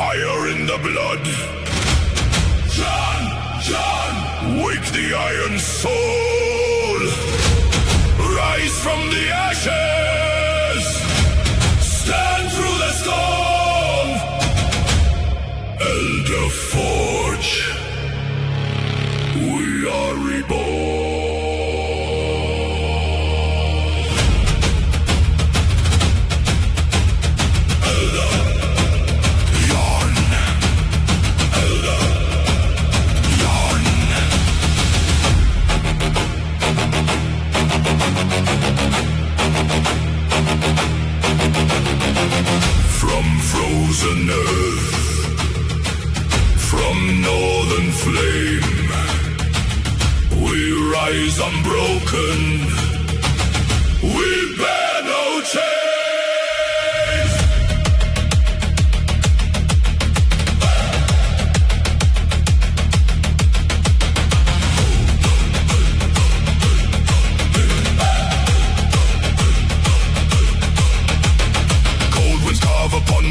fire in the blood. Járn, wake the iron soul. Rise from the ashes. Stand through the storm. Eldrforge, we are reborn. Frozen earth, from northern flame, we rise unbroken, we bear no chains.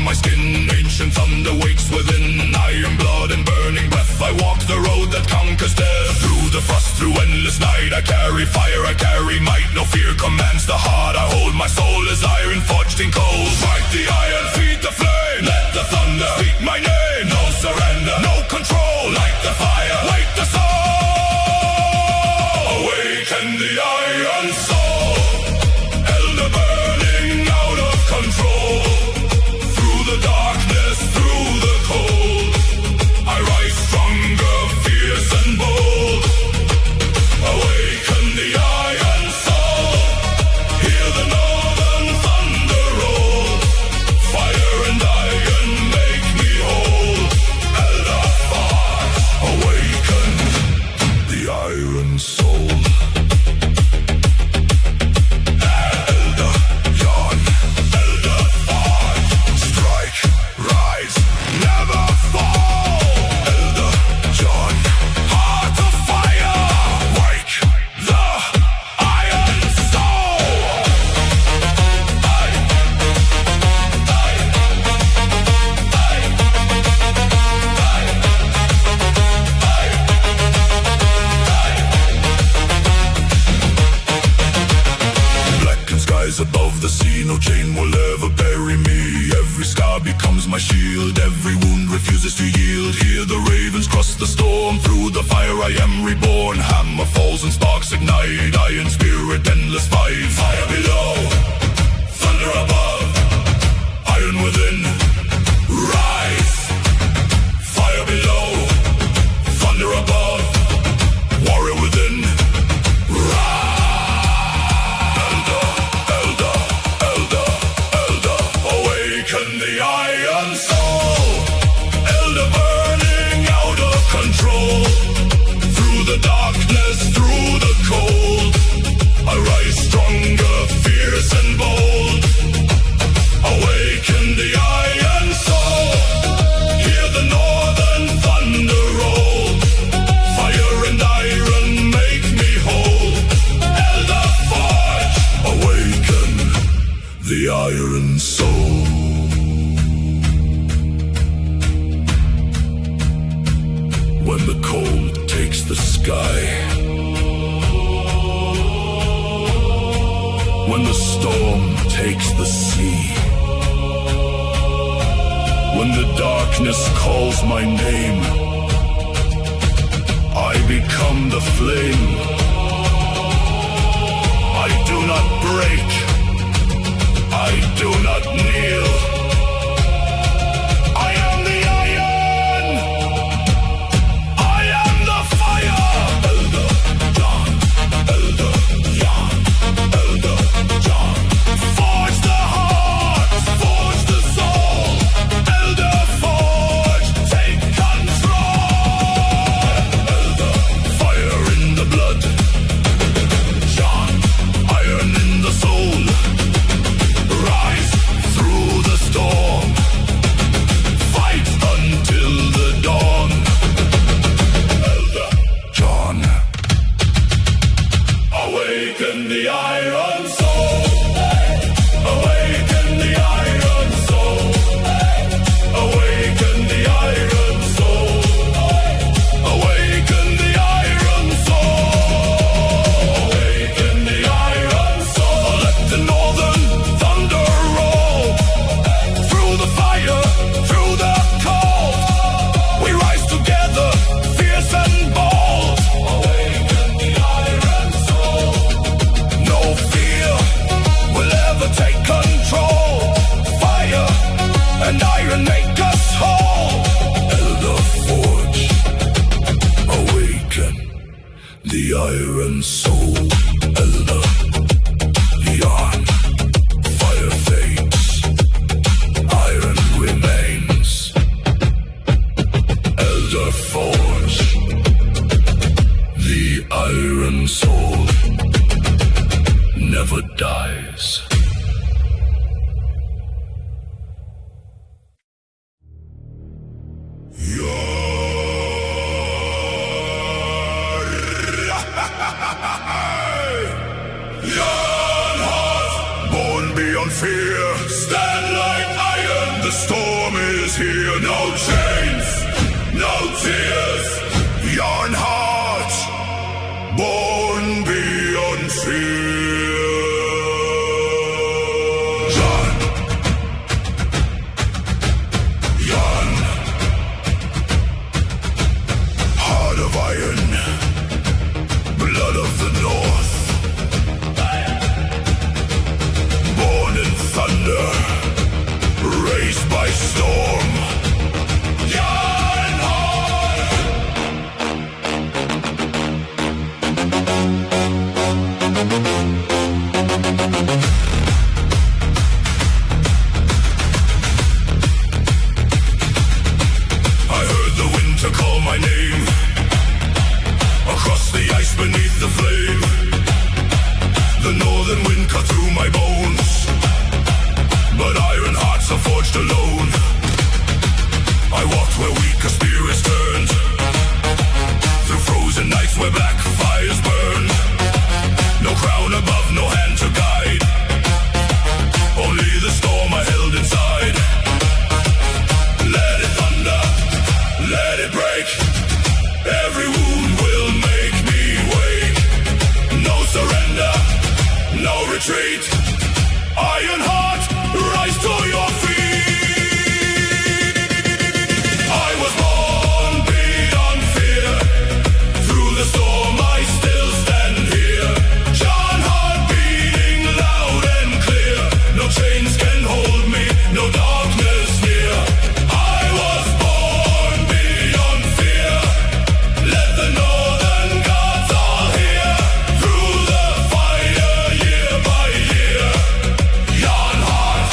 My skin, ancient thunder wakes within. Iron blood and burning breath, I walk the road that conquers death. Through the frost, through endless night, I carry fire, I carry might. No fear commands the heart I hold. My soul is iron forged in cold. Fight the iron, feed the flame. Let the thunder speak my name. No surrender, no control. Light the fire, wake the soul. Awaken the iron soul. Elder burning out of control. The darkness, through the cold, I rise stronger, fierce and bold. Awaken the iron soul. Hear the northern thunder roll. Fire and iron make me whole. Eldrforge, awaken the iron soul. Above the sea, no chain will ever bury me. Every scar becomes my shield, every wound refuses to yield. Hear the ravens cross the storm, through the fire I am reborn. Hammer falls and sparks ignite, iron spirit, endless fight. Fire below, thunder above, iron within, rise. Fire below, thunder above, warrior within, rise. The iron soul, elder burning out of control. Through the darkness, through the cold, I rise stronger, fierce and bold. Awaken the iron soul. Hear the northern thunder roll. Fire and iron make me whole. Eldrforge, awaken the iron soul. When the cold takes the sky, when the storm takes the sea, when the darkness calls my name, I become the flame. I do not break, I do not kneel. I am the iron, I am the fire. Elder Járn, Elder Járn, Elder Járn. Forge the heart, forge the soul. Eldrforge, take control. Elder, fire in the blood. Járn, iron in the soul. Rise through the storm. The iron soul, Elder, Járn, fire fades, iron remains. Eldrforge, the iron soul, never dies. Járnheart, born beyond fear, stand like iron, the storm is here. No chains, no tears. Járnheart, born beyond fear. Járn, Járn, heart of iron, blood of the north. Born in thunder, raised by storm. Járnheart! I heard the winter call my name, across the ice beneath the flame. The northern wind cut through my bones, but iron hearts are forged alone. I walked where weaker spirits turned, through frozen nights where black fires burned. No crown above, no hand to guide, only the storm I held inside. Let it thunder, let it break, every wound will make me wake. No surrender, no retreat. Ironheart, rise to your feet. I was born beyond fear, through the storm I still stand here. Járnheart beating loud and clear, no chains can hold me, no darkness near. I was born beyond fear, let the northern gods all hear. Through the fire year by year. Járnheart,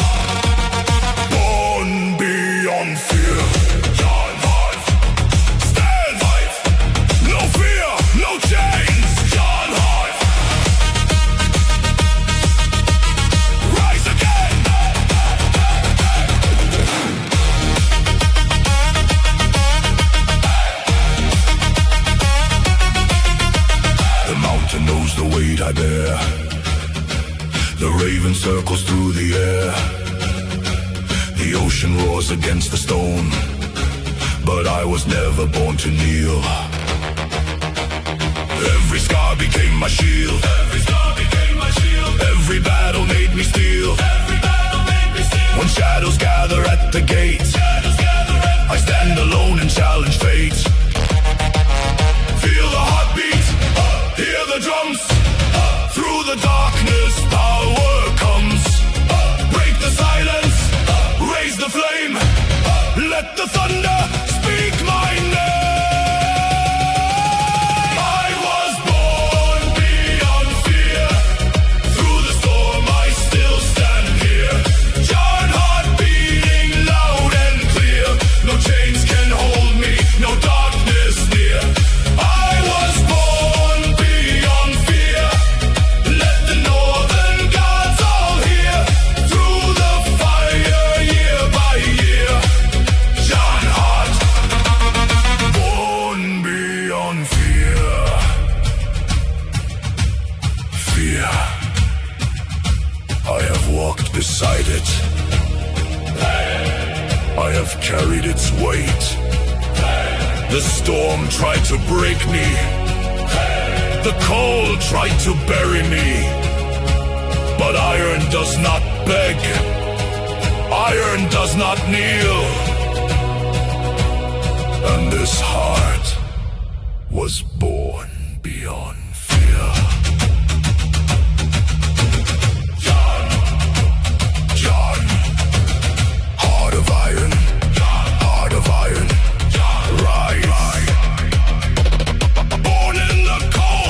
born beyond fear. Járnheart, stand fight, no fear, no chains. Járnheart, rise again. The mountain knows the weight I bear, the raven circles through the air. The ocean roars against the stone, but I was never born to kneel. Every scar became my shield, every scar became my shield. Every battle made me steel, every battle made me steel. When shadows gather at the gate, I stand alone and challenge fate. Feel the heartbeat, hear the drums. Through the darkness, power comes. Break the silence, raise the flame. Let the thunder speak my name. I was born beyond fear, through the storm I still stand here. Járnheart beating loud and clear, no chains can hold me, no darkness near. I was born beyond fear, let the northern gods all hear. Through the fire year by year. Járnheart, born beyond fear. Fear, I have walked beside it, I have carried its weight. The storm tried to break me, the cold tried to bury me, but iron does not beg, iron does not kneel. And this heart was born beyond fear. Járn, Járn, heart of iron, heart of iron, rise. Born in the cold.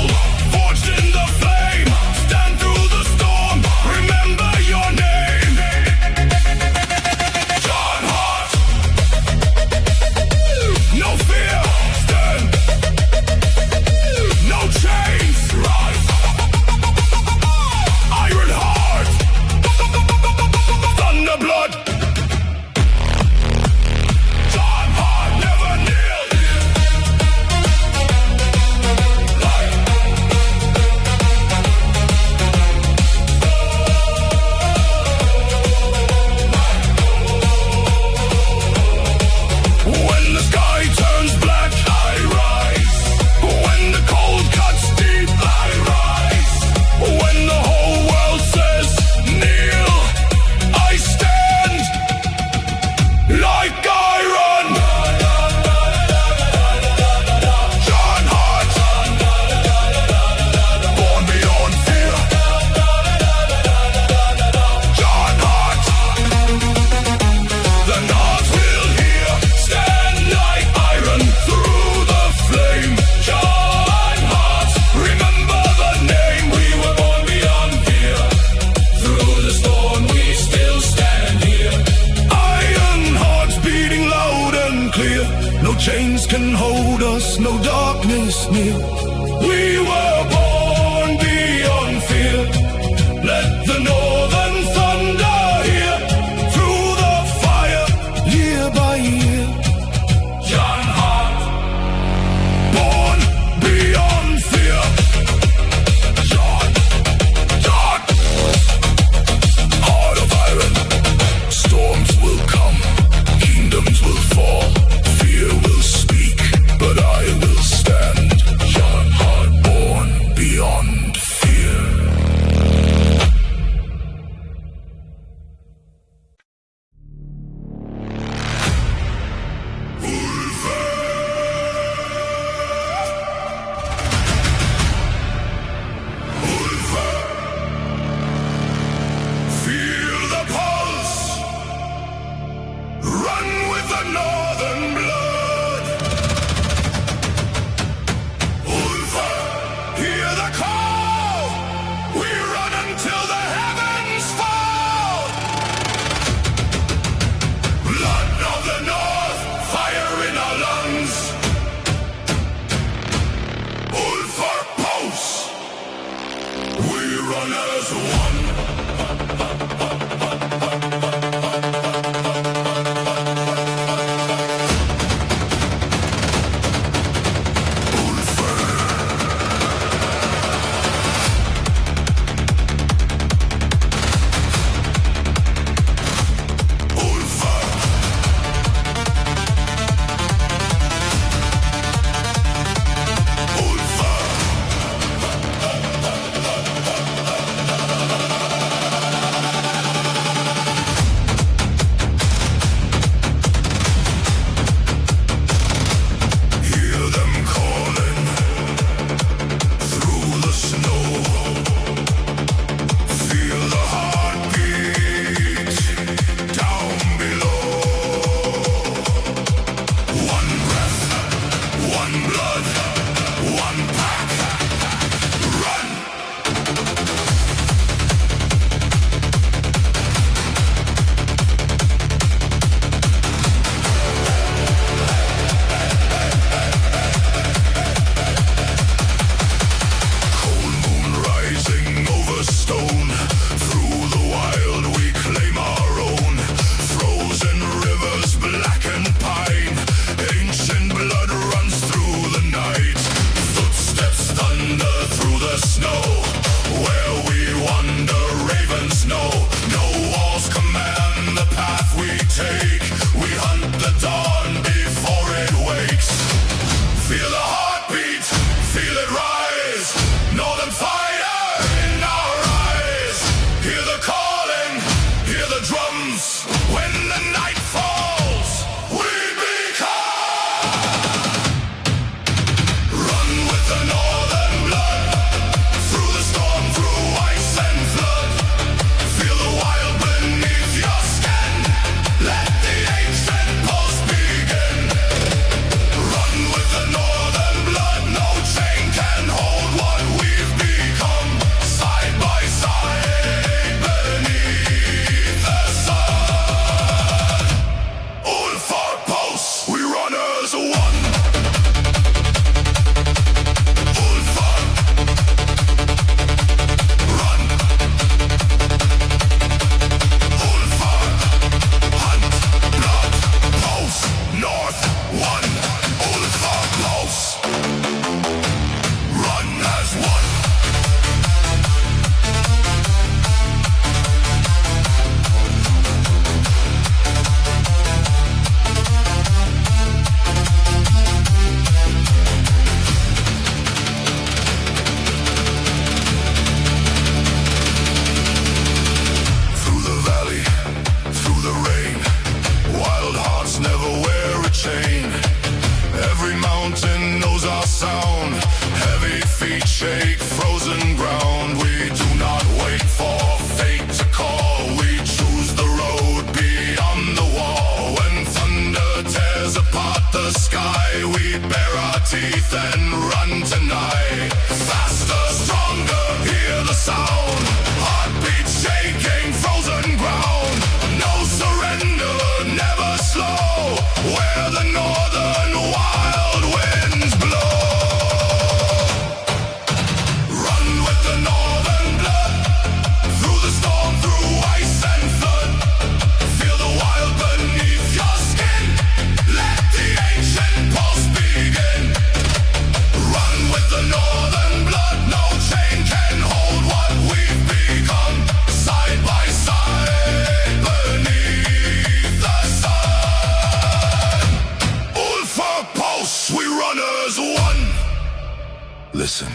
Listen.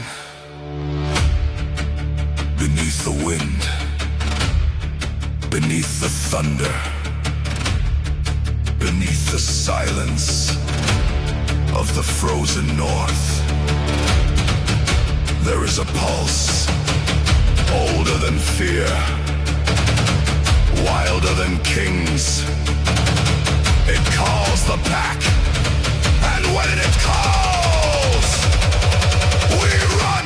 Beneath the wind, beneath the thunder, beneath the silence of the frozen north, there is a pulse older than fear, wilder than kings. It calls the pack, and when it calls, we run.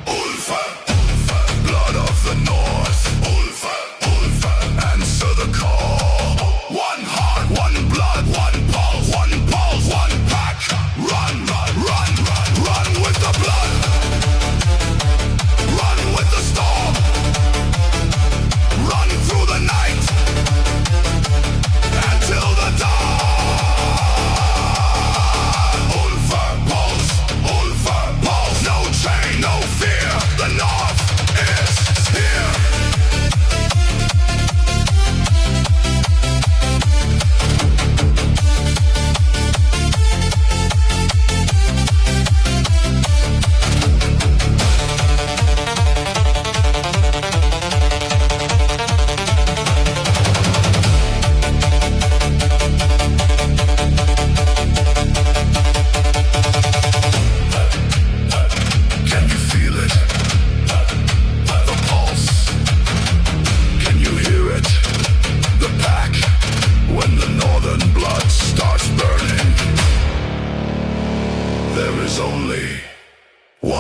Úlfr, blood of the north. Úlfr, answer the call. One heart, one blood, one pulse, one pack. Run, run, run, run with the blood. Run with the storm.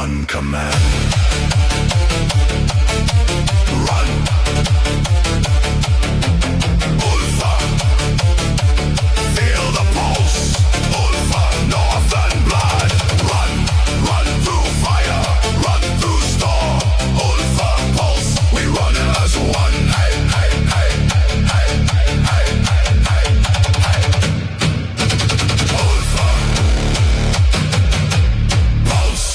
one command. Run! Úlfr! Feel the pulse! Úlfr, north and blood! Run! Run through fire! Run through storm! Úlfr pulse! We run as one! Hey, hey, hey, hey, hey, hey, hey, hey, hey. Úlfr! Pulse!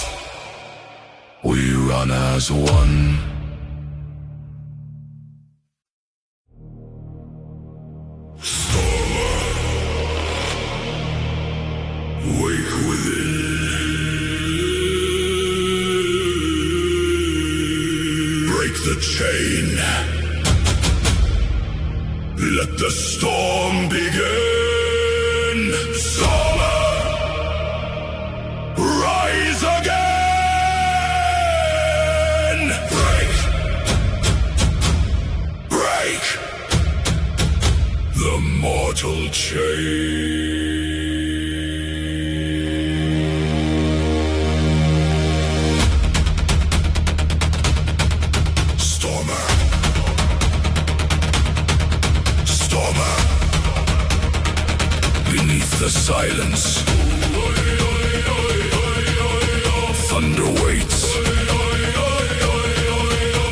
We run as one. Wake within. Break the chain. Let the storm begin. Stormr, rise again. Break. Break the mortal chain. The silence. Thunder waits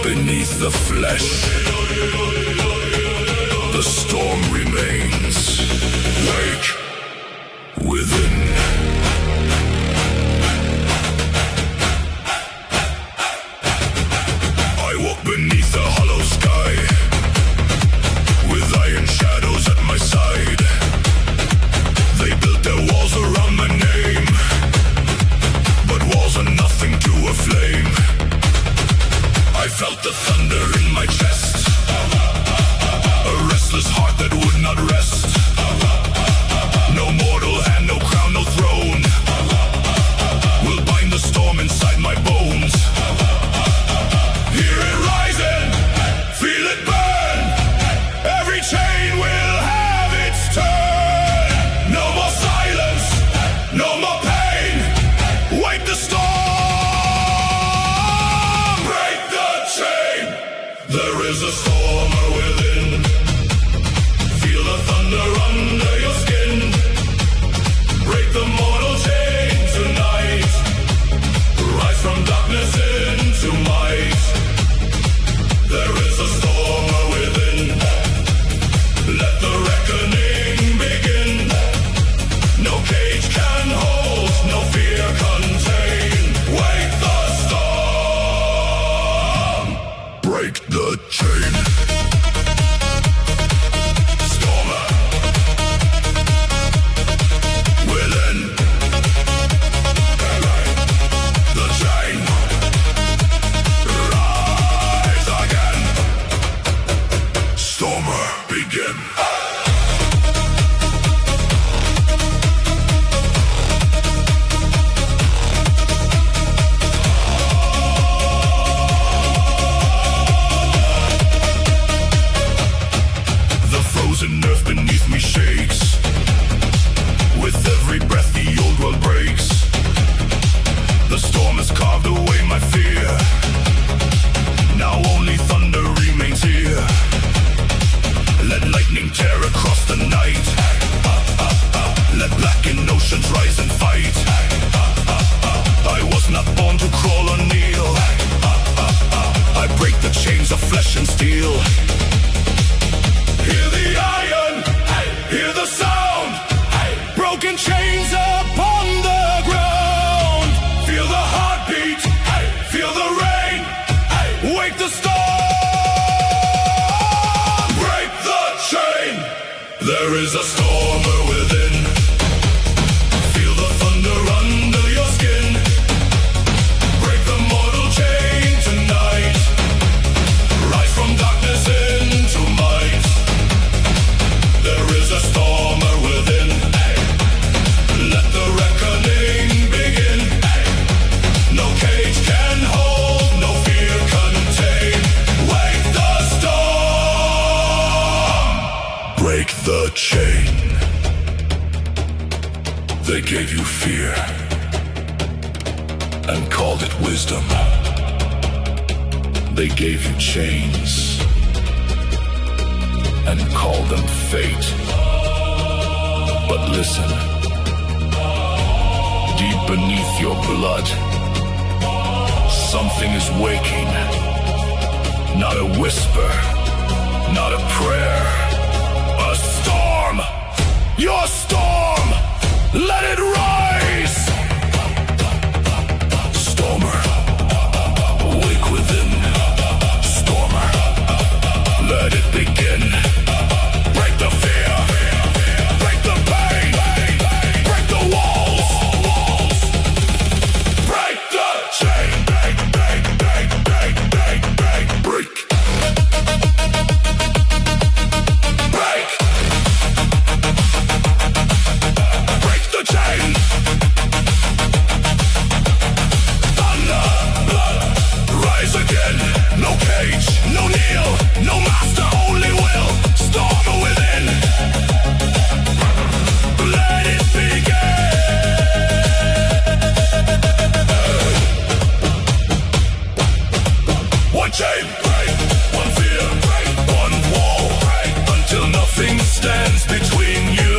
beneath the flesh. The storm remains. Wake within. I walk beneath a hollow sky with iron shadows at my side. They built their walls around my name, but walls are nothing to a flame. I felt the thunder in my chest, a restless heart that would not rest. No mortal hand, no crown, no throne will bind the storm inside my bones. Hear it rising, feel it burn. Every chain will have its turn. No more silence, no more pain. Wake the storm, break the chain. There is a stormer within. Feel the thunder under your skin. Break the mortal chain tonight. Rise from darkness into might. There is a stormer within. Let the reckoning begin. No cage can hold, no fear contain. Wake the storm, break the chain. Stormr within. The chain, rise again. Stormr begin. The frozen earth beneath me shakes. With every breath the old world breaks. The storm has carved away my fear. Now only thunder remains here. Let lightning tear across the night. Let blackened oceans rise and fight. I was not born to crawl or kneel. I break the chains of flesh and steel. Hear the iron, hear the sound. Broken chains upon the ground. Feel the heartbeat, feel the rain. Wake the storm, break the chain. There is a stormer within. Feel the thunder under your skin. Break the mortal chain tonight. Rise from darkness into might. There is a stormer within. Let the reckoning begin. No cage can hold, no fear contain. Wake the storm, break the chain. They gave you fear. and called it wisdom. They gave you chains and called them fate. But listen, deep beneath your blood, something is waking. Not a whisper, not a prayer, a storm! Your storm! Let it rise! Stormr, awake within. Stormr, let it begin. Break the fear, break the pain, break the walls, break the chain, break, break, break, break, break, break, break. Break the chain. Thunder, blood, rise again. No cage, no kneel, no master, only will. Storm within. Let it begin. One chain break, one fear break, one wall break, until nothing stands between you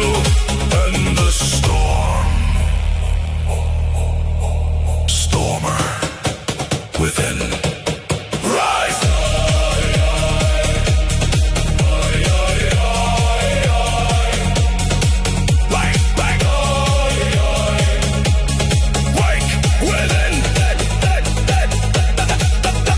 and the storm. Stormr within. Rise! Wake, wake! Wake within!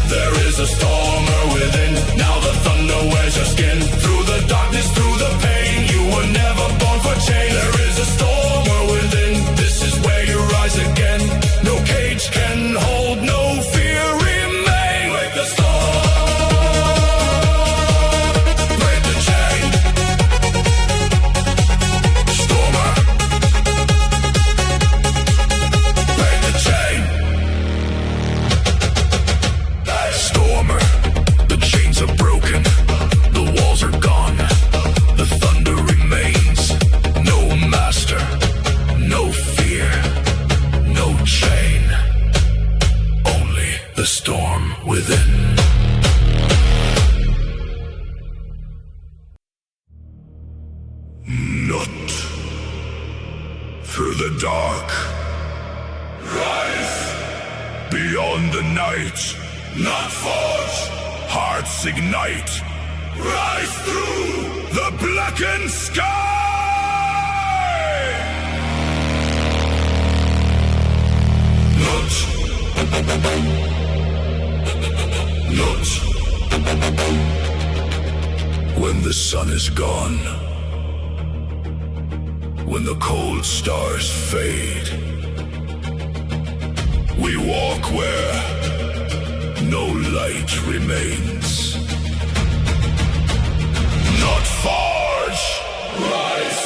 There is a stormer within. Now the thunder wears your skin. Through the darkness, through the pain, you were never born for change. There is a stormer within. This is where you rise again. No cage can hold, no fear remain. Break the storm, break the chain. Stormer, break the chain. Stormr, the chains are broken, the walls are gone, the thunder remains. No master, no fear, no chain, only the storm within. Not through the dark. Rise beyond the night. Nóttforge, hearts ignite. Rise through the blackened sky. Not when the sun is gone, when the cold stars fade, we walk where no light remains. Nóttforge, rise!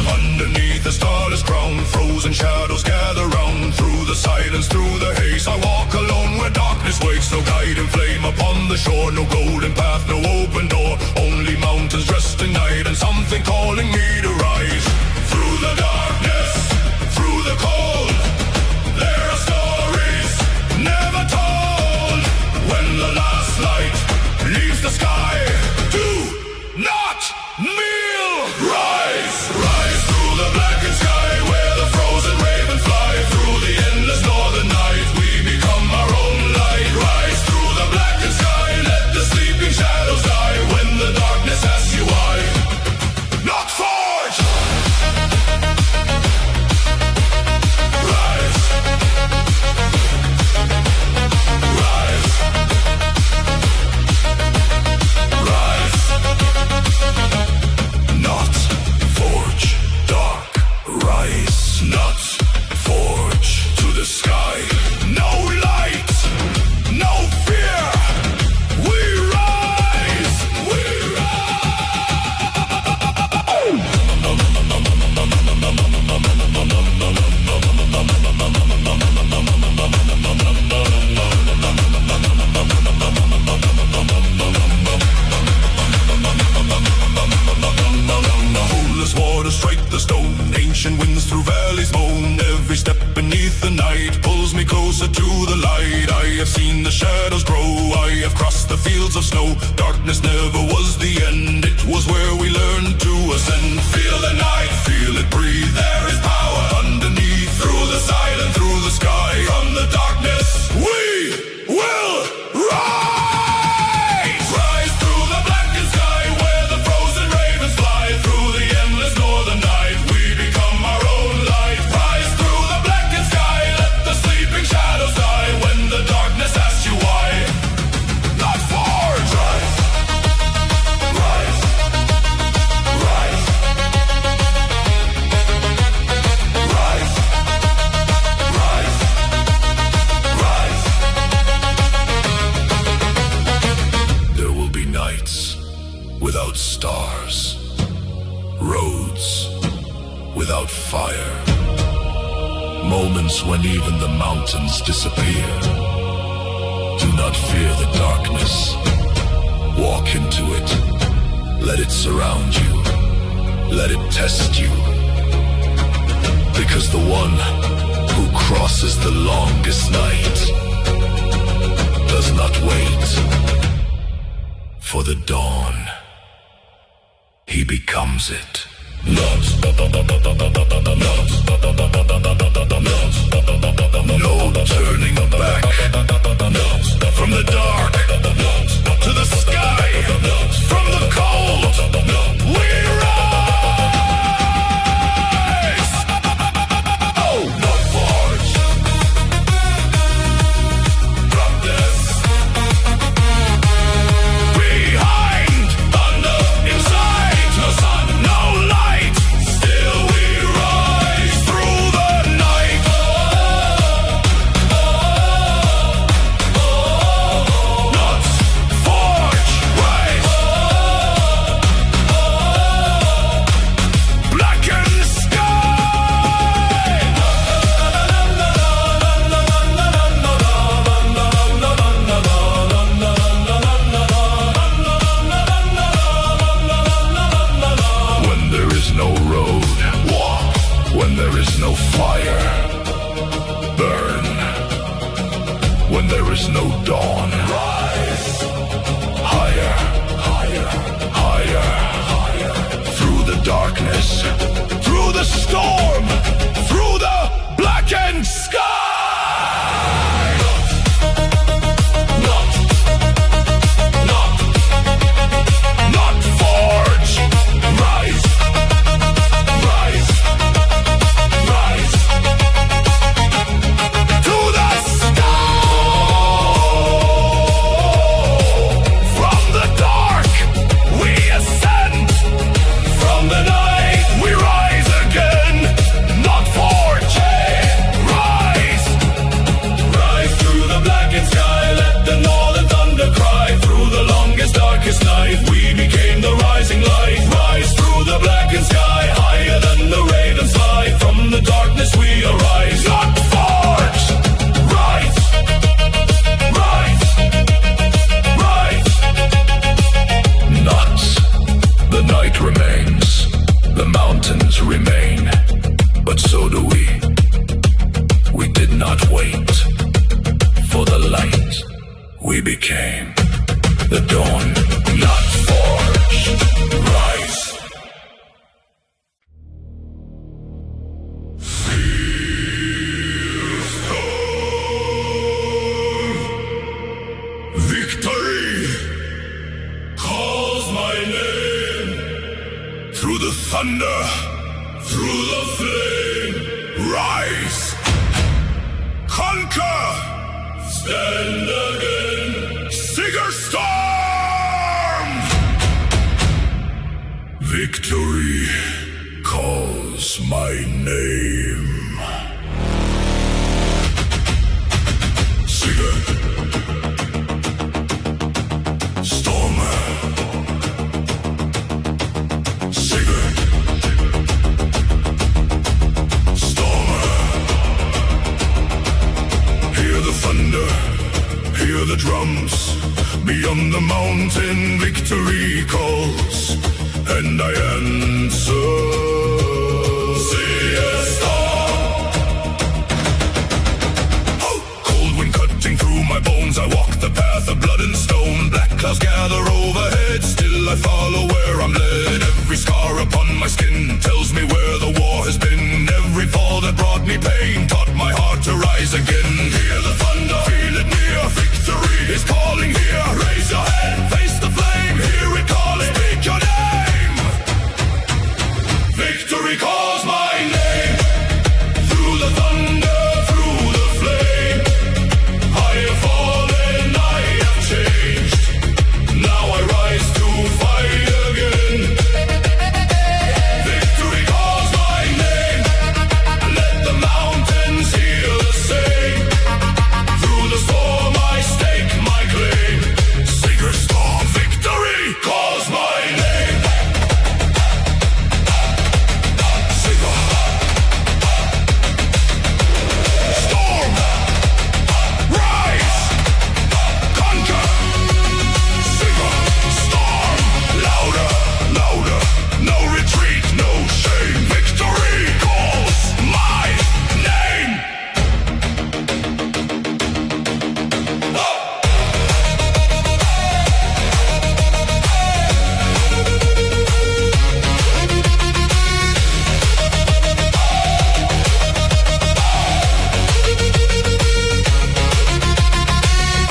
Underneath the starless crown, frozen shadows gather round. Through the silence, through the haze, I walk alone where darkness waits. No guiding flame upon the shore, no golden path, no open door. Only mountains dressed in night and something calling me to rise. Through the darkness, through the cold, there are stories never told. When the last light leaves the sky, do not kneel. Rise, rise through the blackened sky, where the frozen ravens fly. Through the endless northern night, we become our own light. Rise through the blackened sky, let the sleeping shadows die. have seen the shadows grow. I have crossed the fields of snow. Darkness never was the end. It was where we learned to ascend. Feel the night, feel it breathe. There is power underneath. Through the silence, through the sky. From the darkness, we will rise! Rise through the blackened sky, where the frozen ravens fly. Through the endless northern night, we become our own light. Rise through the blackened sky, let the sleeping shadows die. When the darkness asks you why, Nóttforge! Rise, rise, rise, rise, rise, rise. There will be nights without stars, roads without fire, moments when even the mountains disappear. Do not fear the darkness. Walk into it. Let it surround you. Let it test you. Because the one who crosses the longest night does not wait for the dawn. He becomes it. No turning back. From the dark to the sky, from the cold, we rise! Oh, Nóttforge! Drop this. Behind, thunder inside, no sun, no light. Still we rise through the night. Nóttforge, rise. Blackened sky. When there is no road, walk. When there is no fire, burn. When there is no dawn, rise. Higher, higher, higher, higher. Through the darkness, through the storm, through the blackened sky. Nóttforge, rise, rise, rise. To the sky. From the dark, we ascend. From the night, we rise again. Nóttforge, rise. Rise through the blackened sky. Let the northern thunder cry. Through the longest, darkest night, we became the rising light. Rise through the blackened sky, higher than the ravens fly. From the darkness we arise. Nóttforge, rise, rise, rise. Not the night remains, the mountains remain, but so do we. We did not wait for the light. We became the dawn. Nóttforge, rise. Victory calls my name. Through the thunder, through the flame, rise. Conquer, stand again. Sigrstorm! Victory calls my name. Sigr. Stormr. Sigr. Stormr. Hear the thunder, hear the drums. Beyond the mountain, victory calls, and I answer. Sigrstorm! Oh, cold wind cutting through my bones. clouds gather overhead, still I follow where I'm led. Every scar upon my skin tells me where the war has been. Every fall that brought me pain taught my heart to rise again. Hear the thunder, feel it near. Victory is calling here. Raise your head, face the flame. Hear it calling, speak your name. Victory calls my name. Through the thunder, through the flame. I have fallen, I have changed. Now I rise to fight again. Victory calls my name. Let the mountains hear the same. Through the storm I stake my claim. Sigrstorm, victory calls my name. Sigr. Storm. Rise. Conquer. Sigr. Storm. Louder, louder. No retreat, no shame. Victory calls my name.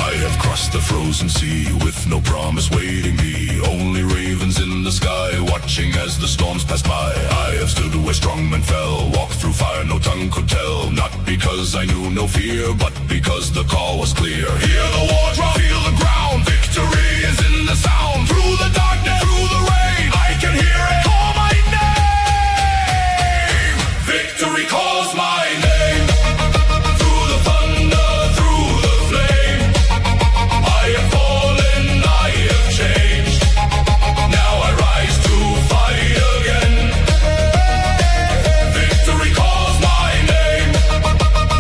I have crossed the frozen sea with no promise waiting me. Only ravens in the sky watching as the storms pass by. I have stood where strong men fell, walked through fire no tongue could tell. Not because I knew no fear, but because the call was clear. Hear the war drum, feel the ground. Victory is in the sound. Through the darkness, through the rain, I can hear it call my name. Victory calls my name. Through the thunder, through the flame. I have fallen, I have changed. Now I rise to fight again. Victory calls my name.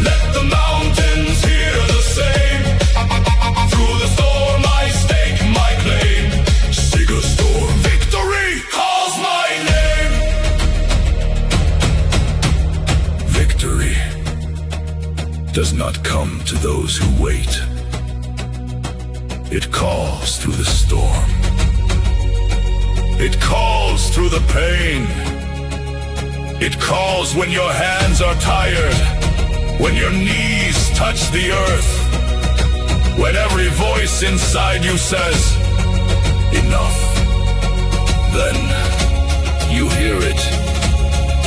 Let the mountains hear the same. Through the storm I stake my claim. Sigrstorm, victory calls my name. Victory does not come to those who wait. It calls through the storm. It calls through the pain. It calls when your hands are tired, when your knees touch the earth, when every voice inside you says, enough. Then you hear it,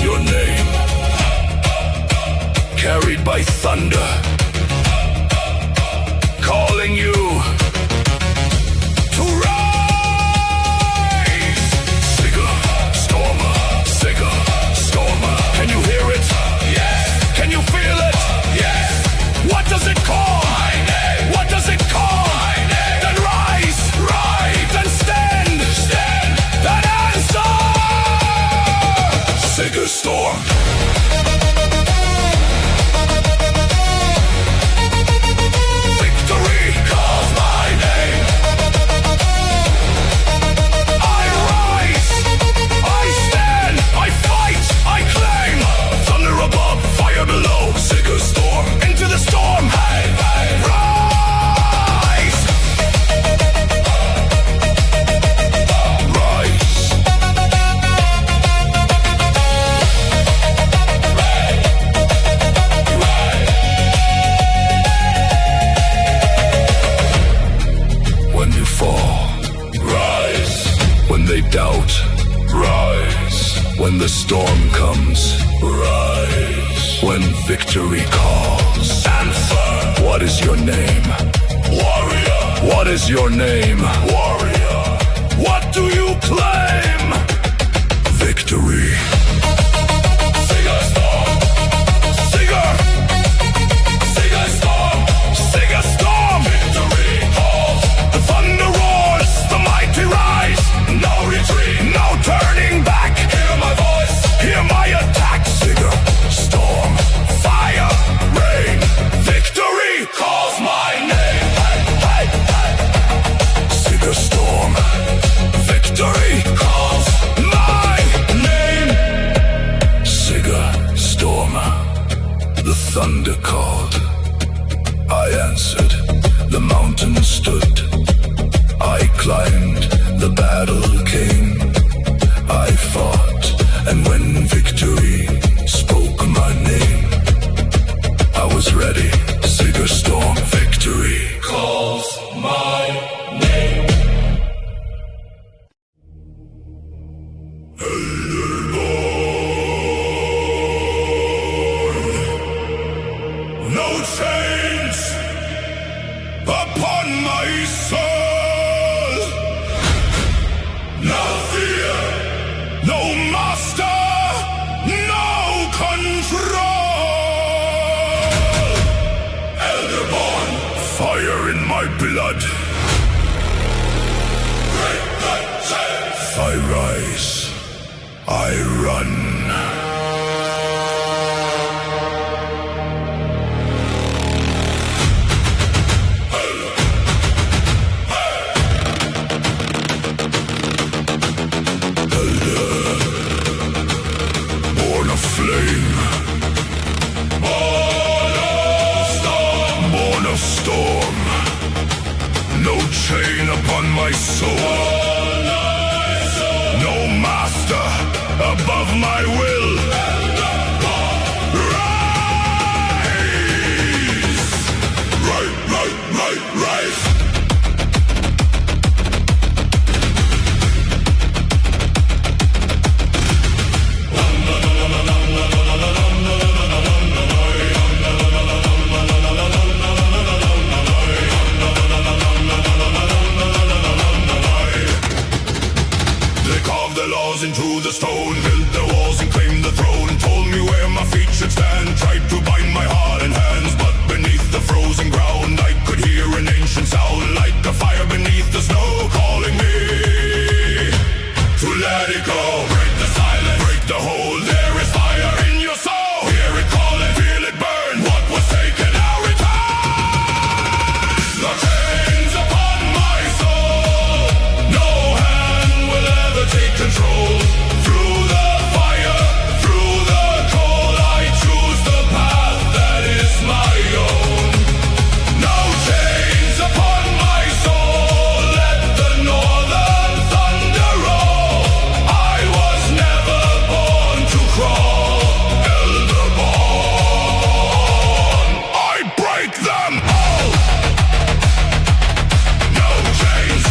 your name, carried by thunder, calling you to rise. Sigr, Stormr, Sigr, Stormr. Can you hear it? Yes. Can you feel it? Yes. What does it call? My name. What does it call? My name. Then rise, rise. Then stand, stand. Then answer. Sigrstorm. Victory calls my name. I rise, I stand, I fight, I claim. Thunder above, fire below. Sigrstorm, into the storm. Hey, hey. Rise. Rise. When you fall, rise. When they doubt, rise. When the storm comes, rise. When victory calls, answer. What is your name? Warrior. What is your name? Warrior. What do you claim? Victory. Sigrstorm. Sigr. Sigrstorm. Sigrstorm. Victory calls. The thunder roars, the mighty rise. No retreat, no turning back. Hear my voice, hear my attack. Sigr, storm, fire, rain. Victory calls my name. Hey, hey, hey. Sigrstorm. upon my soul. No fear, no master, no control. Eldrborn, fire in my blood. Break the chains. I rise, I run. Storm, no chain upon my soul, no master above my will. Rise, rise. Into the stone, built the walls and claimed the throne. Told me where my feet should stand. Tried to bind my heart and hands, but beneath the frozen ground I could hear an ancient sound, like a fire beneath the snow, calling me to let it go. Break the silence, break the hold. There is fire in your soul. Hear it call and feel it burn. What was taken now return. The chains upon my soul, no hand will ever take control. Through the fire, through the cold, I choose the path that is my own. No chains upon my soul, let the northern thunder roll. I was never born to crawl. Eldrborn, I break them all. No chains,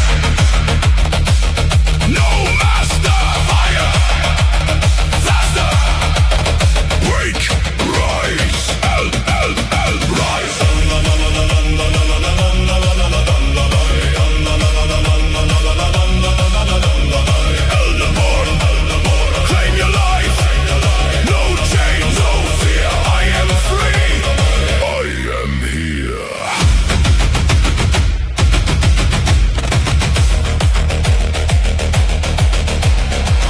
no master, fire, faster, break, rise, rise. Eldrborn, claim your life. No chains, no fear. I am free. I am here.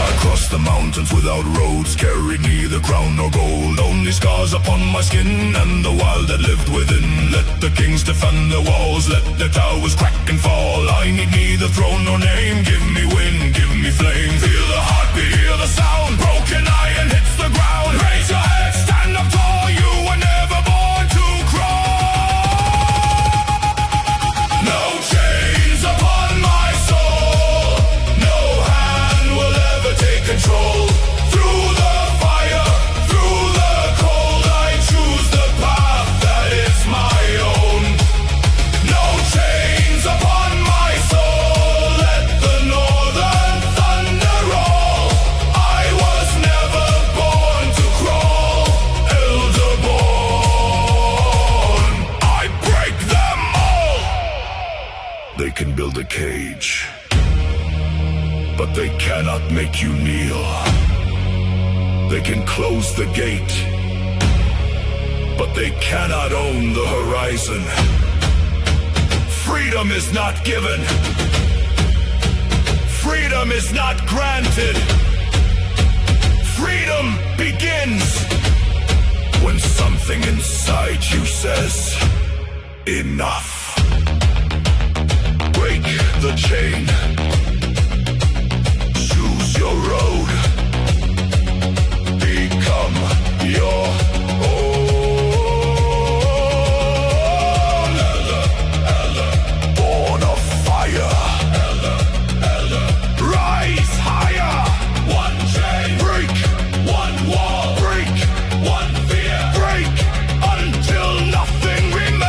I crossed the mountains without roads, carried neither crown nor gold, only scars upon my skin and the wild that lived within. Let the kings defend their walls, let the towers crack and fall. I need neither throne nor name, give me wind, give me flame. Feel the heartbeat, hear the sound, broken iron hits the ground. Raise your head, stand up tall, you were never born to crawl. No chains upon my soul, no hand will ever take control. Through the fire, through the cold, I choose the path that is my own. No chains upon my soul, let the northern thunder roll. I was never born to crawl. Eldrborn, I break them all. They can build a cage, but they cannot make you kneel. They can close the gate, but they cannot own the horizon. Freedom is not given. Freedom is not granted. Freedom begins when something inside you says, enough. Break the chain. Choose your road. Become your own. Born of fire. Rise higher. One chain. Break. One wall. Break. One fear. Break until nothing remains.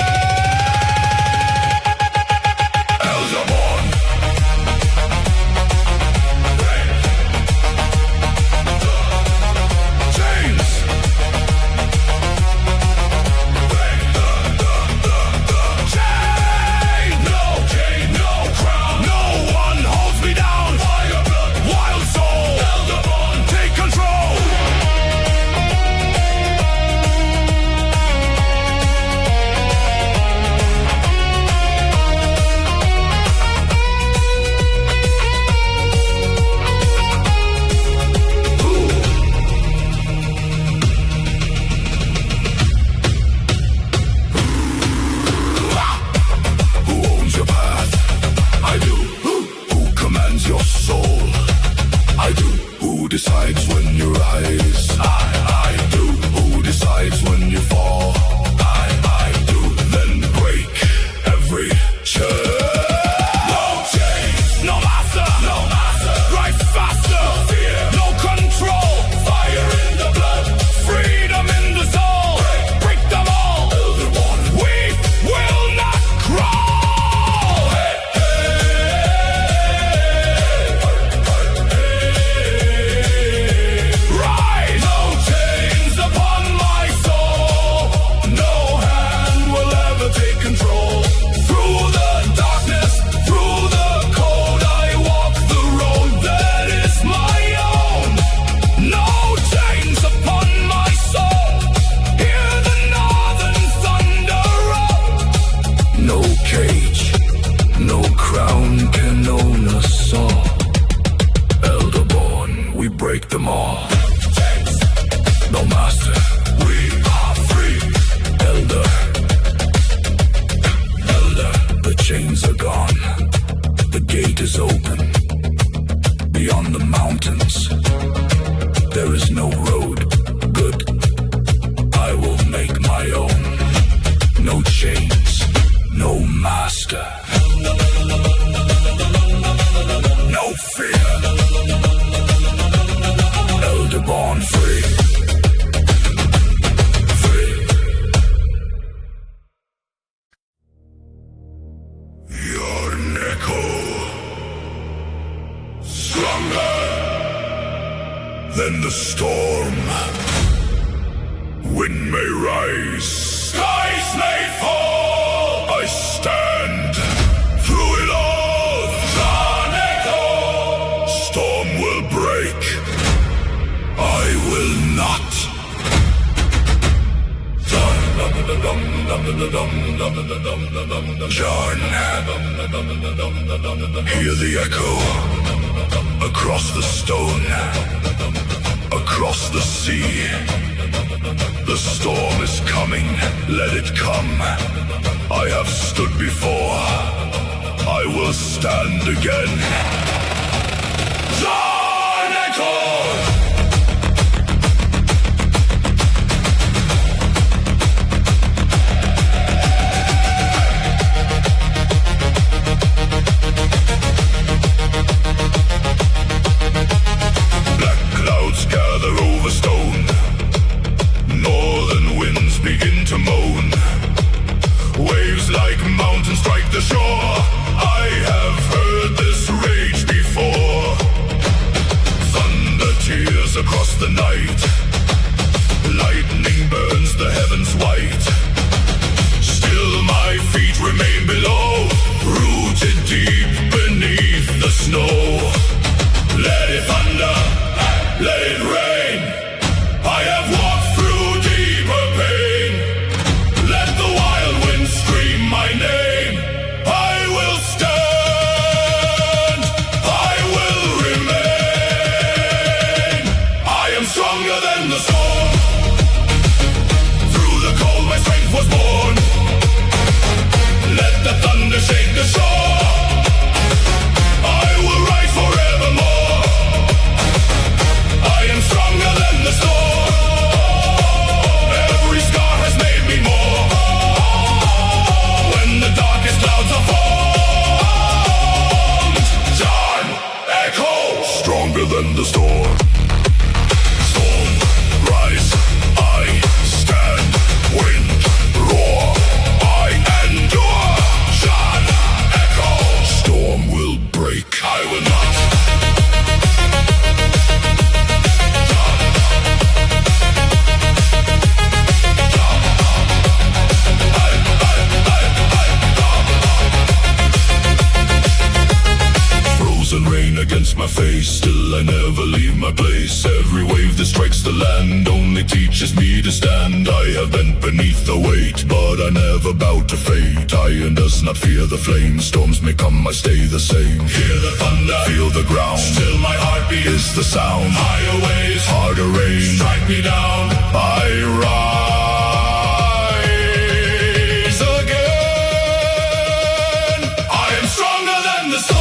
rest. No fear. Eldrborn free. Free. Járn echo. Stronger than the storm. Wind may rise, skies may fall. I stand through it all. Járn echo. Storm will break. I will not. Járn. Hear the echo. Across the stone. Across the sea. The storm is coming. Let it come. I have stood before. I will stand again. Járn echo. Gather over stone. Northern winds begin to moan. Waves like mountains strike the shore. I have heard this rage before. Thunder tears across the night. Lightning burns the heavens white. Still my feet remain below, rooted deep beneath the snow. Let it thunder. Let it rain. I have walked through deeper pain. Let the wild wind scream my name. I will stand. I will remain. I am stronger than the storm. Through the cold my strength was born. Let the thunder shake the shore. I will rise forevermore. I am stronger than the storm. Every scar has made me more. When the darkest clouds are formed. Járn echo. Stronger than the storm. Storm rise. I stand. Wind roar. I endure. Járn echo. Storm will break. I will not. Rain against my face, still I never leave my place. Every wave that strikes the land only teaches me to stand. I have bent beneath the weight, but I never bow to fate. Iron does not fear the flame. Storms may come, I stay the same. Hear the thunder, feel the ground. Still my heartbeat is the sound. Higher waves, harder rain, strike me down. I rise again. I am stronger than the storm.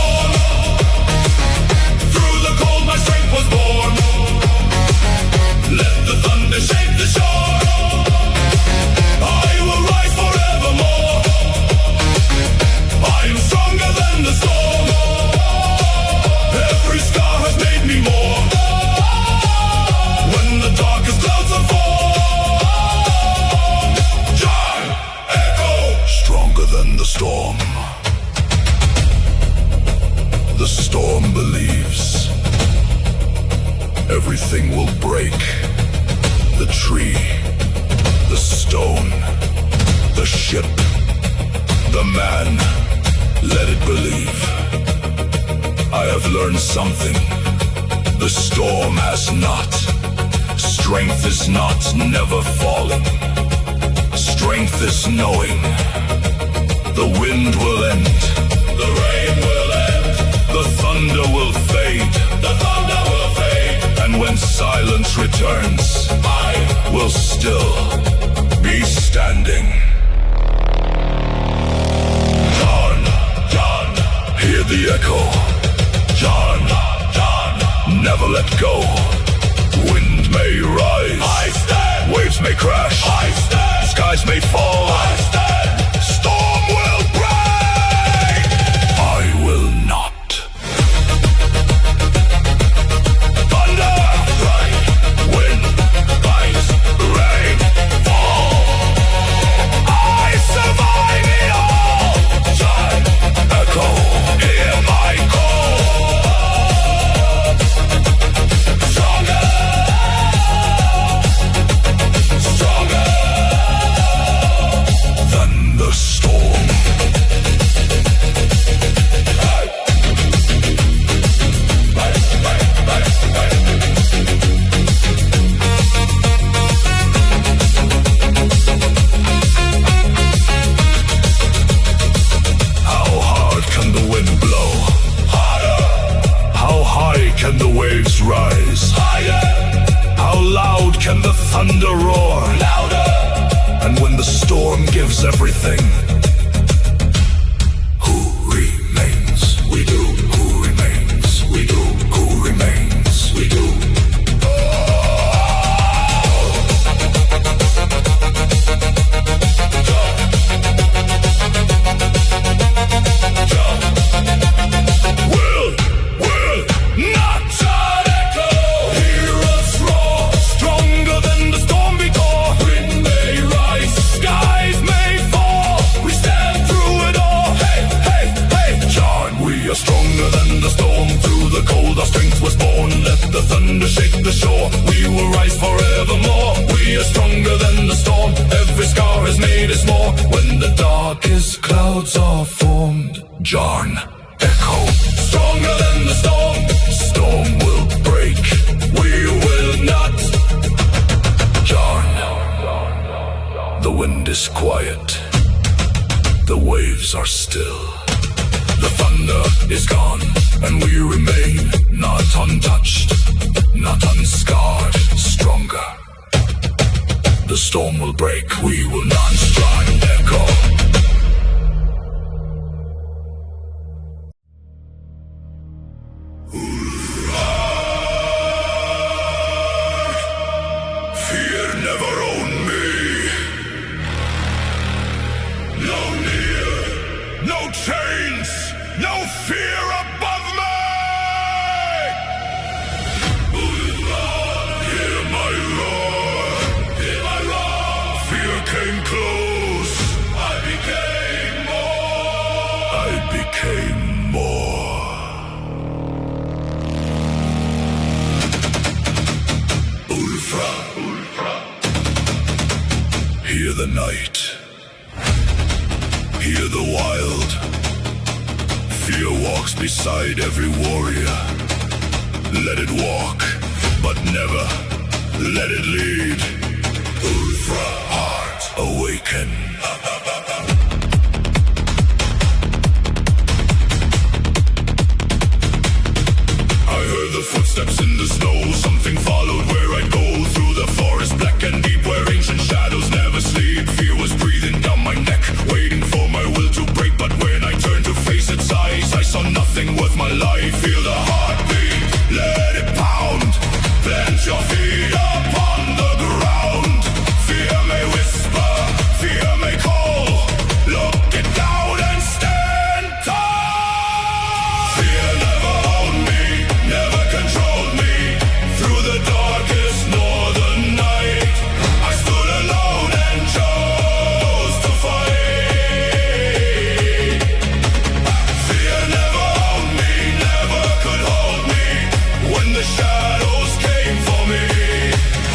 My strength was born. Let the thunder shake the shore. I will rise forevermore. I am stronger than the storm. Every scar has made me more. When the darkest clouds are formed. Járn echo. Stronger than the storm. The storm believes. Everything will break. The tree, the stone, the ship, the man. Let it believe. I have learned something. The storm has not. Strength is not never falling. Strength is knowing. The wind will end. The rain will end. The thunder will fade. The thunder will fade. And when silence returns, I will still be standing. Járn, Járn, hear the echo. Járn, Járn, never let go. Wind may rise, I stand. Waves may crash, I stand. Skies may fall, I stand. Storm will break. deserves everything. Who remains? We do. Who remains? We do. Who remains? We do. Shake the shore, we will rise forevermore. We are stronger than the storm. Every scar has made us more. When the darkest clouds are formed, Járn echo. Stronger than the storm. Storm will break. We will not. Járn. The wind is quiet. The waves are still. The thunder is gone, and we remain not untouched. Not unscarred, stronger. The storm will break, we will not Járn echo. Fear never owned me. No near, no chains, no fear above me. Came close, I became more. Úlfr. Hear the night, hear the wild. Fear walks beside every warrior. Let it walk, but never let it lead. Úlfrheart, awaken. I heard the footsteps in the snow. Something followed where I'd go. Through the forest black and deep, where ancient shadows never sleep. Fear was breathing down my neck, waiting for my will to break. But when I turned to face its eyes, I saw nothing worth my life. Feel the heartbeat, let it pound. Plant your feet upon the ground. Fear may whisper, fear may call. Look it down and stand tall. Fear never owned me, never controlled me. Through the darkest northern night, I stood alone and chose to fight. Fear never owned me, never could hold me. When the shadows came for me,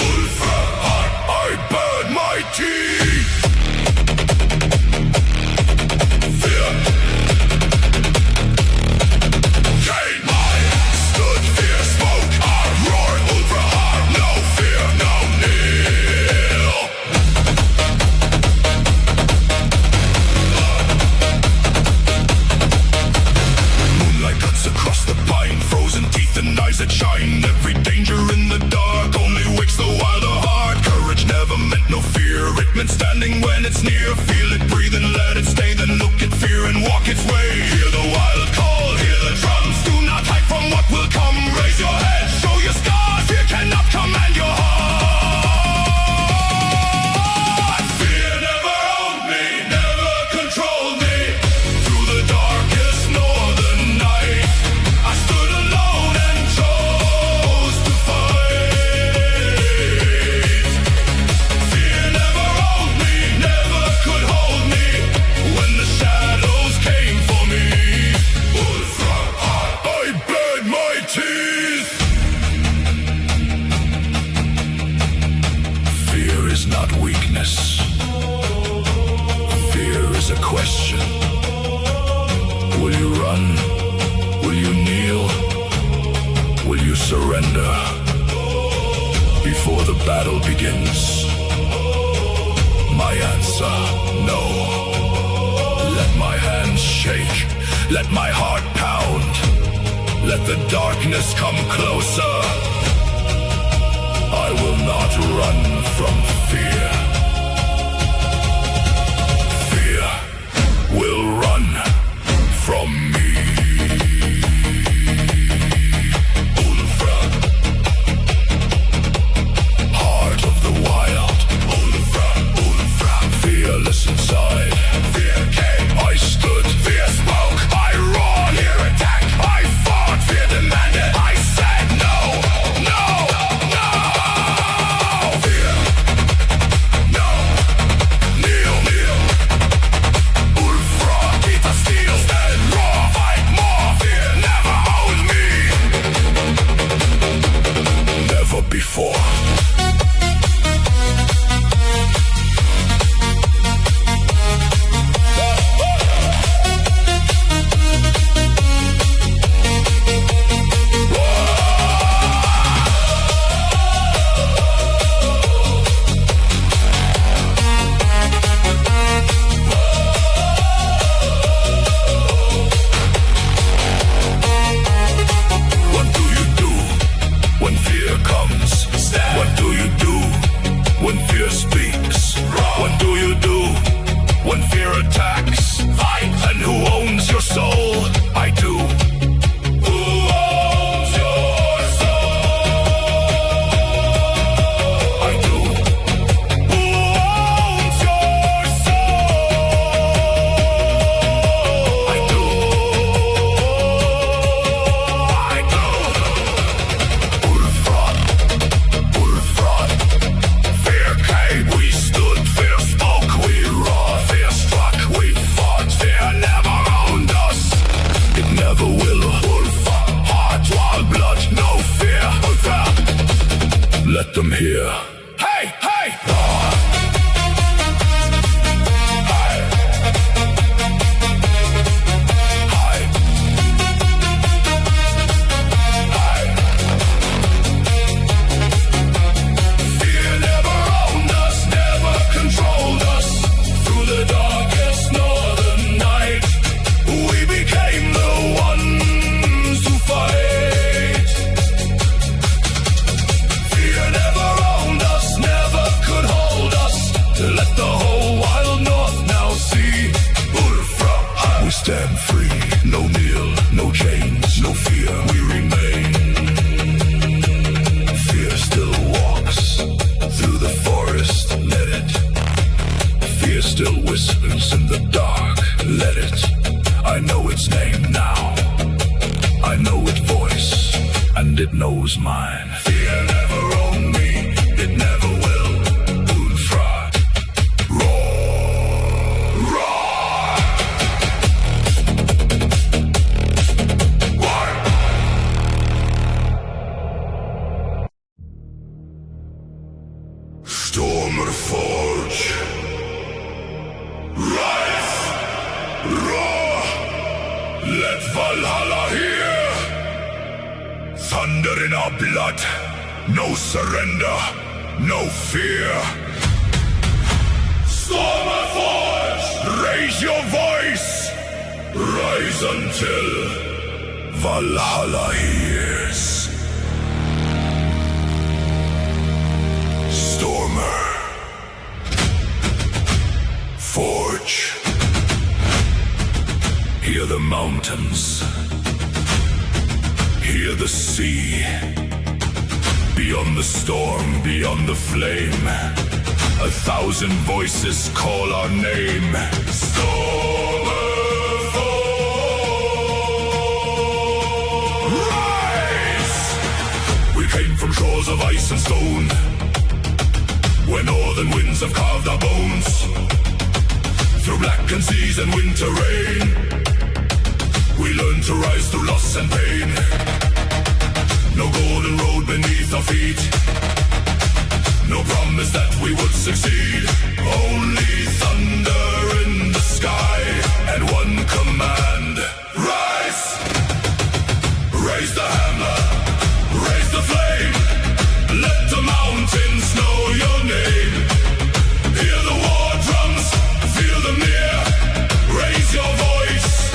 Úlfrheart, I bared my teeth. Fear gained mine, stood fear, smoke, I roared. Úlfrheart, no fear, no nil. Moonlight cuts across the pine, frozen teeth and eyes that shine. Every danger in the dark only wakes the wilder heart. Courage never meant no fear, it meant standing when it's near. Feel it, breathe and let it stay, then look at fear and walk its way. Hear the wild call, hear the drums, do not hide from what will come. Raise your head, show your scars, fear cannot command your heart. Fear never owned me, never controlled me. Through the darkest northern night, I stood alone and chose to fight. Fear never owned me, never could hold me. When the shadows came for me, Úlfrheart, I bared my teeth. Fear is not weakness. Fear is a question. Will you run? Will you kneel? Will you surrender? Before the battle begins, my answer, no. Let my hands shake, let my heart pound. Let the darkness come closer. I will not run from fear. will run from me. Úlfr, heart of the wild. Úlfr, fearless inside. Fear came, I stood. Fear spoke, I roared. Fear attacked, I fought. Fear demanded, I said no, no, no. Fear, no, kneel, kneel. Úlfr, keep the steel, stand raw, fight more. Fear never owned me. Never before. What do you do when fear comes? What do you do when fear speaks? What do you do when fear attacks? Fight! And who owns your soul? I do. Who owns your soul? I do. Who owns your soul? I do. I do. Úlfr, fear came, we stood. Fear spoke, we roared. Fear struck, we fought. Fear never owned us. It never will. Úlfr, heart, wild blood, no fear. Úlfr, let them hear. Hey, hey! Hey. Hey. Hey. Fear never owned us, never controlled us. Through the darkest northern night, we became the ones who fight. Fear never owned us, never could hold us. Let the whole wild north now see. Úlfr, we stand free. No kneel, no chains, no fear. We remain. Fear still walks through the forest. Let it. Fear still whispers in the dark. Let it. I know its name now. I know its voice, and it knows mine. Fear never owned me. It never will. Úlfr, roar, roar. War. StormrForge. Rise, roar. Let Valhalla hear. Thunder in our blood. No surrender, no fear. StormrForge, raise your voice. Rise until Valhalla hears. StormrForge. Hear the mountains. Hear the sea. Beyond the storm, beyond the flame, 1,000 voices call our name. StormrForge. Rise! We came from shores of ice and stone, where northern winds have carved our bones. Through blackened seas and winter rain, we learned to rise through loss and pain. No golden road beneath our feet, no promise that we would succeed. Only thunder in the sky and one command. Rise! Raise the hammer, raise the flame. Let the mountains know your name. Hear the war drums, feel them near. Raise your voice,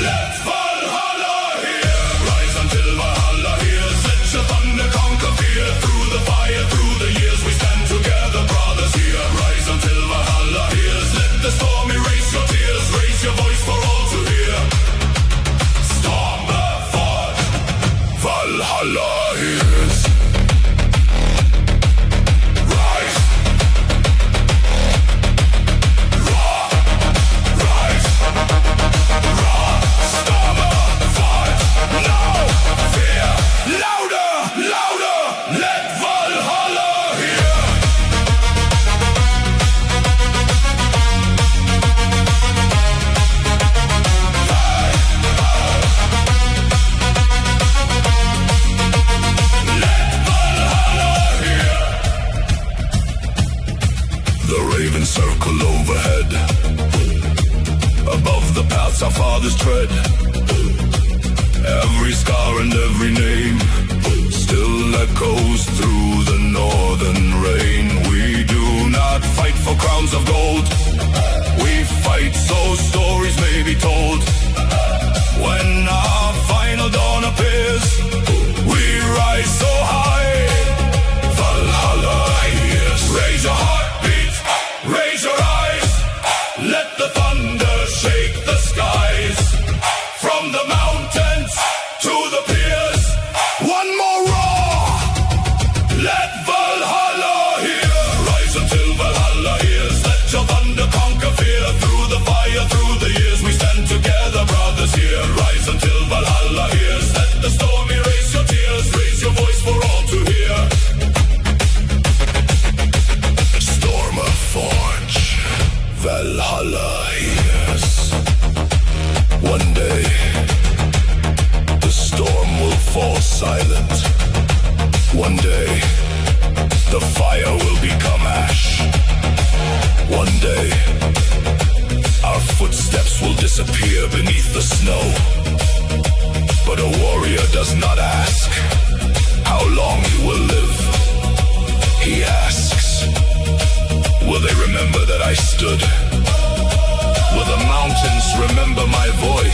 let Valhalla hear. Rise until Valhalla hears. Let your thunder conquer fear. Through the fire, through the years, we stand together, brothers here. Rise until Valhalla hears. Let the storm erase your Every scar and every name still echoes through the northern rain. We do not fight for crowns of gold. We fight so stories may be told. When our final dawn appears, we rise so high. Valhalla, yes. Raise your heartbeat, raise your eyes. Let the thunder shake the skies. From the mountains to the piers, one more roar. Let Valhalla hear. Rise until Valhalla hears. Let your thunder conquer fear. Through the fire, through the years, we stand together, brothers here. Rise until Valhalla hears. Let the storm erase your tears. Raise your voice for all to hear. StormrForge, Valhalla hears. One day, the storm will fall silent. One day, the fire will become ash. One day, our footsteps will disappear beneath the snow. But a warrior does not ask how long he will live. He asks, will they remember that I stood? Will the mountains remember my voice?